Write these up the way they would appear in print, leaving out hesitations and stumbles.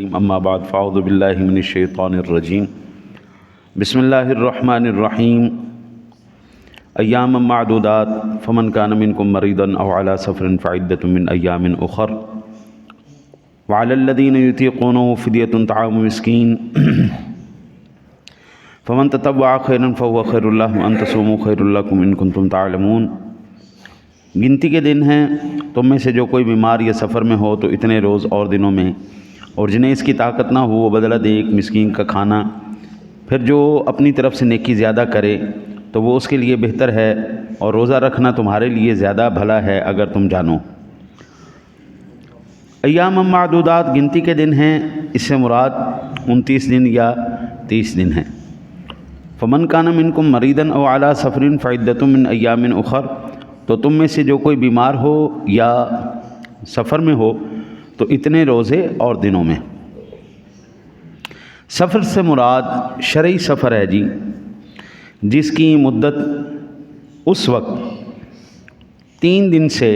الرجیم اما بعد فاعوذ باللہ من الشیطان الرجیم بسم اللہ الرحمن الرحیم ایام معدودات فمن کان منکم مریضا او علی سفر فعدۃ من ایام اخر وعلی الذین یطیقونہ فدیۃ طعام مسکین فمن تطوع خیرا فهو خیر لہ وان تصوموا خیر لکم ان کنتم تعلمون۔ گنتی کے دن ہیں، تم میں سے جو کوئی بیمار یا سفر میں ہو تو اتنے روز اور دنوں میں، اور جنہیں اس کی طاقت نہ ہو وہ بدلہ دے ایک مسکین کا کھانا۔ پھر جو اپنی طرف سے نیکی زیادہ کرے تو وہ اس کے لیے بہتر ہے، اور روزہ رکھنا تمہارے لیے زیادہ بھلا ہے اگر تم جانو۔ ایام معدودات گنتی کے دن ہیں، اس سے مراد 29 دن یا 30 دن ہیں۔ فمن کان منکم مریضا او علی سفر فعدۃ من ایام اخر، تو تم میں سے جو کوئی بیمار ہو یا سفر میں ہو تو اتنے روزے اور دنوں میں۔ سفر سے مراد شرعی سفر ہے جی، جس کی مدت اس وقت 3 دن سے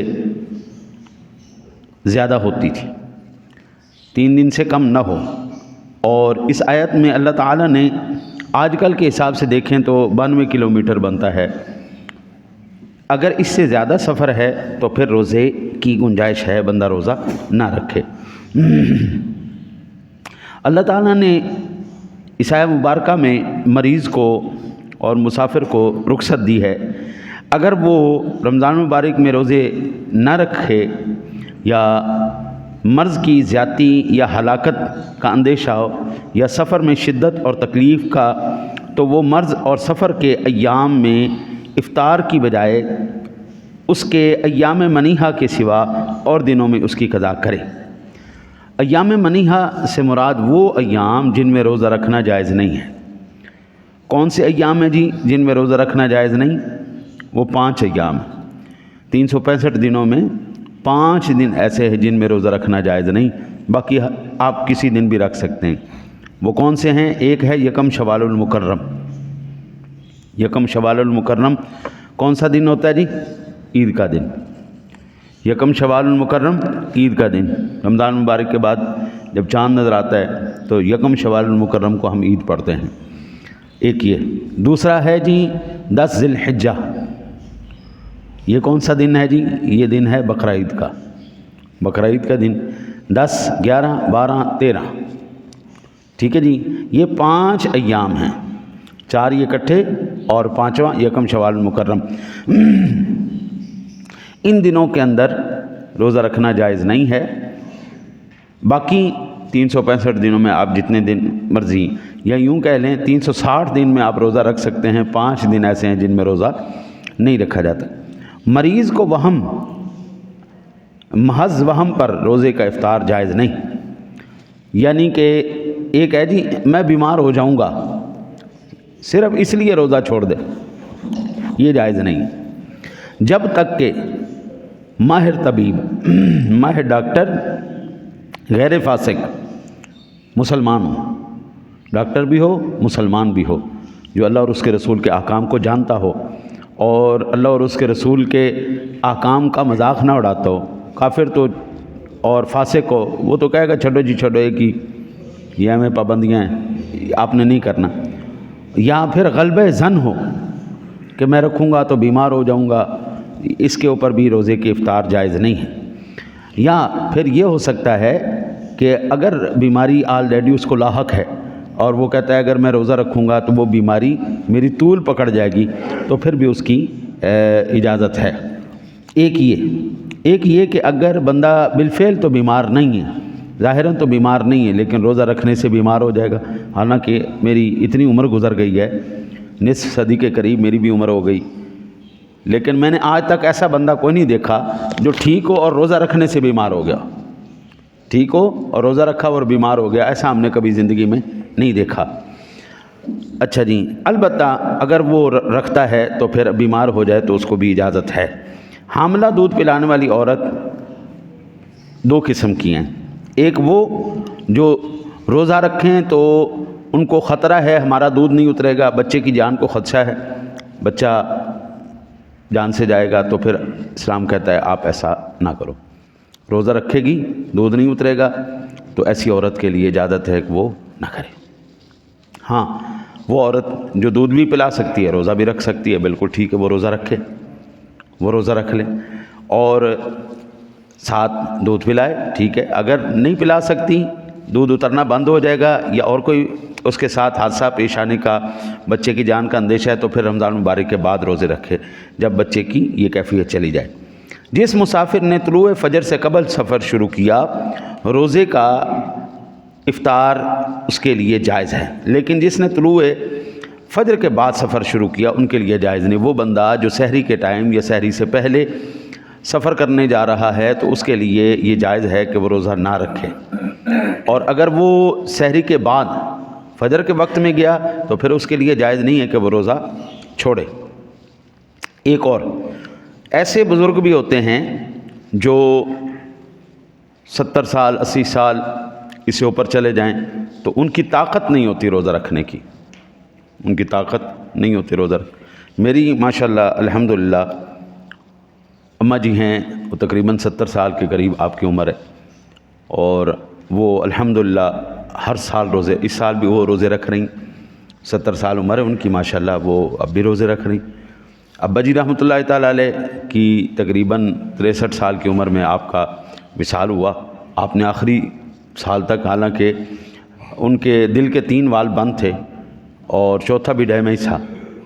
زیادہ ہوتی تھی، 3 دن سے کم نہ ہو۔ اور اس آیت میں اللہ تعالیٰ نے آج کل کے حساب سے دیکھیں تو 92 کلومیٹر بنتا ہے، اگر اس سے زیادہ سفر ہے تو پھر روزے کی گنجائش ہے، بندہ روزہ نہ رکھے۔ اللہ تعالیٰ نے اس آیت مبارکہ میں مریض کو اور مسافر کو رخصت دی ہے، اگر وہ رمضان مبارک میں روزے نہ رکھے یا مرض کی زیادتی یا ہلاکت کا اندیشہ ہو یا سفر میں شدت اور تکلیف کا، تو وہ مرض اور سفر کے ایام میں افطار کی بجائے اس کے ایام منیحہ کے سوا اور دنوں میں اس کی قضا کرے۔ ایام منیحہ سے مراد وہ ایام جن میں روزہ رکھنا جائز نہیں ہے۔ کون سے ایام ہیں جی جن میں روزہ رکھنا جائز نہیں؟ وہ 5 ایام ہیں۔ 365 دنوں میں 5 دن ایسے ہیں جن میں روزہ رکھنا جائز نہیں، باقی آپ کسی دن بھی رکھ سکتے ہیں۔ وہ کون سے ہیں؟ ایک ہے یکم شوال المکرم۔ یکم شوال المکرم کون سا دن ہوتا ہے جی؟ عید کا دن۔ یکم شوال المکرم عید کا دن، رمضان مبارک کے بعد جب چاند نظر آتا ہے تو یکم شوال المکرم کو ہم عید پڑھتے ہیں۔ ایک یہ، دوسرا ہے جی 10 ذی الحجہ۔ یہ کون سا دن ہے جی؟ یہ دن ہے بقرعید کا، بقرعید کا دن 10، 11، 12، 13۔ ٹھیک ہے جی، یہ 5 ایام ہیں، 4 یہ اکٹھے اور 5واں یکم شوال المکرم۔ ان دنوں کے اندر روزہ رکھنا جائز نہیں ہے۔ باقی 365 دنوں میں آپ جتنے دن مرضی، یا یوں کہہ لیں 360 دن میں آپ روزہ رکھ سکتے ہیں۔ 5 دن ایسے ہیں جن میں روزہ نہیں رکھا جاتا۔ مریض کو وہم، محض وہم پر روزے کا افطار جائز نہیں، یعنی کہ ایک ہے جی میں بیمار ہو جاؤں گا صرف اس لیے روزہ چھوڑ دے، یہ جائز نہیں، جب تک کہ ماہر طبیب، ماہر ڈاکٹر غیر فاسق مسلمان ہو، ڈاکٹر بھی ہو مسلمان بھی ہو، جو اللہ اور اس کے رسول کے احکام کو جانتا ہو اور اللہ اور اس کے رسول کے احکام کا مذاق نہ اڑاتا ہو۔ کافر تو اور فاسق ہو وہ تو کہے گا چھوڑو جی چھوڑو، ایک ہی یہ ہمیں پابندیاں ہیں، آپ نے نہیں کرنا۔ یا پھر غلبہ ظن ہو کہ میں رکھوں گا تو بیمار ہو جاؤں گا، اس کے اوپر بھی روزے کی افطار جائز نہیں ہے۔ یا پھر یہ ہو سکتا ہے کہ اگر بیماری آلریڈی اس کو لاحق ہے اور وہ کہتا ہے اگر میں روزہ رکھوں گا تو وہ بیماری میری طول پکڑ جائے گی، تو پھر بھی اس کی اجازت ہے۔ ایک یہ کہ اگر بندہ بالفعل تو بیمار نہیں ہے، ظاہراً تو بیمار نہیں ہے لیکن روزہ رکھنے سے بیمار ہو جائے گا، حالانکہ میری اتنی عمر گزر گئی ہے، نصف صدی کے قریب میری بھی عمر ہو گئی، لیکن میں نے آج تک ایسا بندہ کوئی نہیں دیکھا جو ٹھیک ہو اور روزہ رکھنے سے بیمار ہو گیا، ٹھیک ہو اور روزہ رکھا اور بیمار ہو گیا، ایسا ہم نے کبھی زندگی میں نہیں دیکھا۔ اچھا جی، البتہ اگر وہ رکھتا ہے تو پھر بیمار ہو جائے تو اس کو بھی اجازت ہے۔ حاملہ دودھ پلانے والی عورت 2 قسم کی ہیں، ایک وہ جو روزہ رکھیں تو ان کو خطرہ ہے ہمارا دودھ نہیں اترے گا، بچے کی جان کو خدشہ ہے، بچہ جان سے جائے گا، تو پھر اسلام کہتا ہے آپ ایسا نہ کرو، روزہ رکھے گی دودھ نہیں اترے گا، تو ایسی عورت کے لیے اجازت ہے کہ وہ نہ کرے۔ ہاں وہ عورت جو دودھ بھی پلا سکتی ہے، روزہ بھی رکھ سکتی ہے، بالکل ٹھیک ہے، وہ روزہ رکھے، وہ روزہ رکھ لے اور ساتھ دودھ پلائے، ٹھیک ہے۔ اگر نہیں پلا سکتی، دودھ اترنا بند ہو جائے گا یا اور کوئی اس کے ساتھ حادثہ پیش آنے کا، بچے کی جان کا اندیشہ ہے، تو پھر رمضان مبارک کے بعد روزے رکھے جب بچے کی یہ کیفیت چلی جائے۔ جس مسافر نے طلوع فجر سے قبل سفر شروع کیا، روزے کا افطار اس کے لیے جائز ہے، لیکن جس نے طلوع فجر کے بعد سفر شروع کیا ان کے لیے جائز نہیں۔ وہ بندہ جو سحری کے ٹائم یا سحری سے پہلے سفر کرنے جا رہا ہے تو اس کے لیے یہ جائز ہے کہ وہ روزہ نہ رکھے، اور اگر وہ سحری کے بعد فجر کے وقت میں گیا تو پھر اس کے لیے جائز نہیں ہے کہ وہ روزہ چھوڑے۔ ایک اور ایسے بزرگ بھی ہوتے ہیں جو 70 سال 80 سال اس سے اوپر چلے جائیں تو ان کی طاقت نہیں ہوتی روزہ رکھنے کی، ان کی طاقت نہیں ہوتی روزہ میری ماشاءاللہ الحمدللہ اماں جی ہیں، وہ تقریباً 70 سال کے قریب آپ کی عمر ہے، اور وہ الحمدللہ ہر سال روزے، اس سال بھی وہ روزے رکھ رہی، 70 سال عمر ہے ان کی ماشاءاللہ، وہ اب بھی روزے رکھ رہی۔ ابا جی رحمۃ اللہ تعالیٰ علیہ کی تقریباً 63 سال کی عمر میں آپ کا وصال ہوا۔ آپ نے آخری سال تک، حالانکہ ان کے دل کے 3 وال بند تھے اور چوتھا بھی ڈیمیج تھا،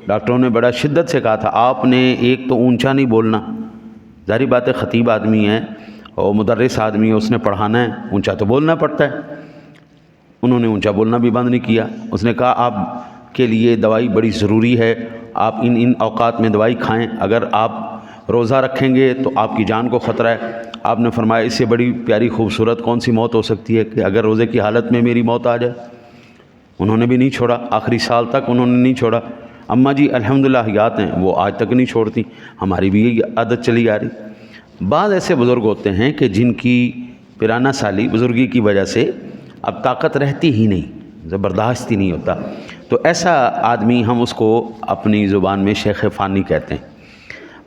ڈاکٹروں نے بڑا شدت سے کہا تھا آپ نے ایک تو اونچا نہیں بولنا، ظاہری بات ہے خطیب آدمی ہے اور مدرس آدمی ہے، اس نے پڑھانا ہے، اونچا تو بولنا پڑتا ہے۔ انہوں نے اونچا بولنا بھی بند نہیں کیا، اس نے کہا آپ کے لیے دوائی بڑی ضروری ہے، آپ ان اوقات میں دوائی کھائیں، اگر آپ روزہ رکھیں گے تو آپ کی جان کو خطرہ ہے۔ آپ نے فرمایا اس سے بڑی پیاری خوبصورت کون سی موت ہو سکتی ہے کہ اگر روزے کی حالت میں میری موت آ جائے۔ انہوں نے بھی نہیں چھوڑا، آخری سال تک انہوں نے نہیں چھوڑا۔ اماں جی الحمدللہ حیات ہیں، وہ آج تک نہیں چھوڑتی، ہماری بھی یہی عادت چلی آ رہی۔ بعض ایسے بزرگ ہوتے ہیں کہ جن کی پرانا سالی بزرگی کی وجہ سے اب طاقت رہتی ہی نہیں، زبردست ہی نہیں ہوتا، تو ایسا آدمی ہم اس کو اپنی زبان میں شیخ فانی کہتے ہیں۔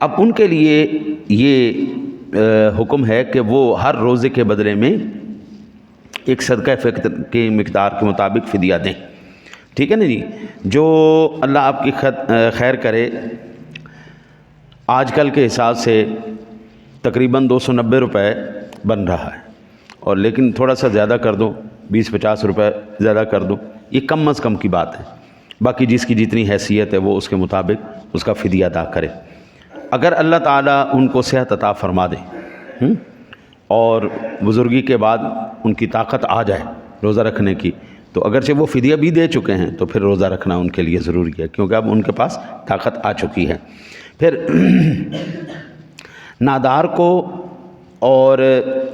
اب ان کے لیے یہ حکم ہے کہ وہ ہر روزے کے بدلے میں ایک صدقہ فطر کی مقدار کے مطابق فدیہ دیں، ٹھیک ہے نا جی۔ جو اللہ آپ کی خیر کرے، آج کل کے حساب سے تقریباً 290 روپے بن رہا ہے، اور لیکن تھوڑا سا زیادہ کر دو، 20-50 روپے زیادہ کر دو، یہ کم از کم کی بات ہے، باقی جس کی جتنی حیثیت ہے وہ اس کے مطابق اس کا فدیہ ادا کرے۔ اگر اللہ تعالیٰ ان کو صحت عطا فرما دے اور بزرگی کے بعد ان کی طاقت آ جائے روزہ رکھنے کی، تو اگرچہ وہ فدیہ بھی دے چکے ہیں تو پھر روزہ رکھنا ان کے لیے ضروری ہے، کیونکہ اب ان کے پاس طاقت آ چکی ہے۔ پھر نادار کو اور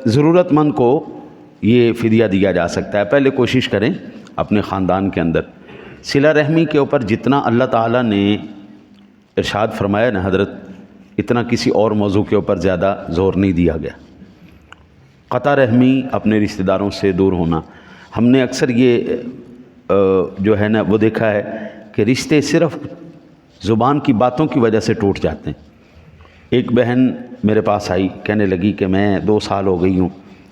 ضرورت مند کو یہ فدیہ دیا جا سکتا ہے۔ پہلے کوشش کریں اپنے خاندان کے اندر صلہ رحمی کے اوپر جتنا اللہ تعالیٰ نے ارشاد فرمایا نا حضرت، اتنا کسی اور موضوع کے اوپر زیادہ زور نہیں دیا گیا۔ قطع رحمی، اپنے رشتہ داروں سے دور ہونا، ہم نے اکثر یہ جو ہے نا وہ دیکھا ہے کہ رشتے صرف زبان کی باتوں کی وجہ سے ٹوٹ جاتے ہیں۔ ایک بہن میرے پاس آئی، کہنے لگی کہ میں 2 سال ہو گئی ہوں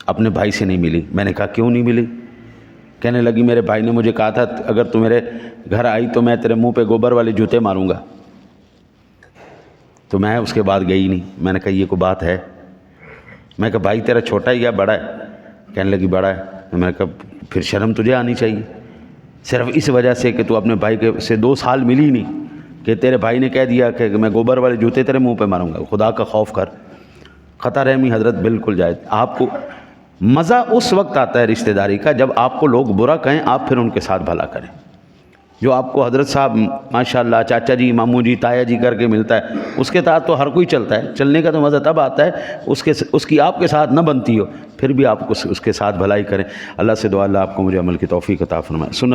اپنے بھائی سے نہیں ملی۔ میں نے کہا کیوں نہیں ملی؟ کہنے لگی میرے بھائی نے مجھے کہا تھا اگر تو میرے گھر آئی تو میں تیرے منہ پہ گوبر والے جوتے ماروں گا، تو میں اس کے بعد گئی نہیں۔ میں نے کہا یہ کوئی بات ہے؟ میں کہا بھائی تیرا چھوٹا ہے یا بڑا ہے؟ کہنے لگی بڑا ہے۔ میں نے کہا پھر شرم تجھے آنی چاہیے، صرف اس وجہ سے کہ تو اپنے بھائی کے سے 2 سال ملی نہیں کہ تیرے بھائی نے کہہ دیا کہ میں گوبر والے جوتے تیرے منہ پہ ماروں گا۔ خدا کا خوف کر۔ قطع رحمی حضرت بالکل جائز۔ آپ کو مزہ اس وقت آتا ہے رشتہ داری کا جب آپ کو لوگ برا کہیں، آپ پھر ان کے ساتھ بھلا کریں۔ جو آپ کو حضرت صاحب ماشاءاللہ چاچا جی ماموں جی تایا جی کر کے ملتا ہے، اس کے ساتھ تو ہر کوئی چلتا ہے، چلنے کا تو مزہ تب آتا ہے اس کی آپ کے ساتھ نہ بنتی ہو، پھر بھی آپ کو اس کے ساتھ بھلائی کریں۔ اللہ سے دعا اللہ آپ کو مجھے عمل کی توفیق عطا فرمائے۔ سنت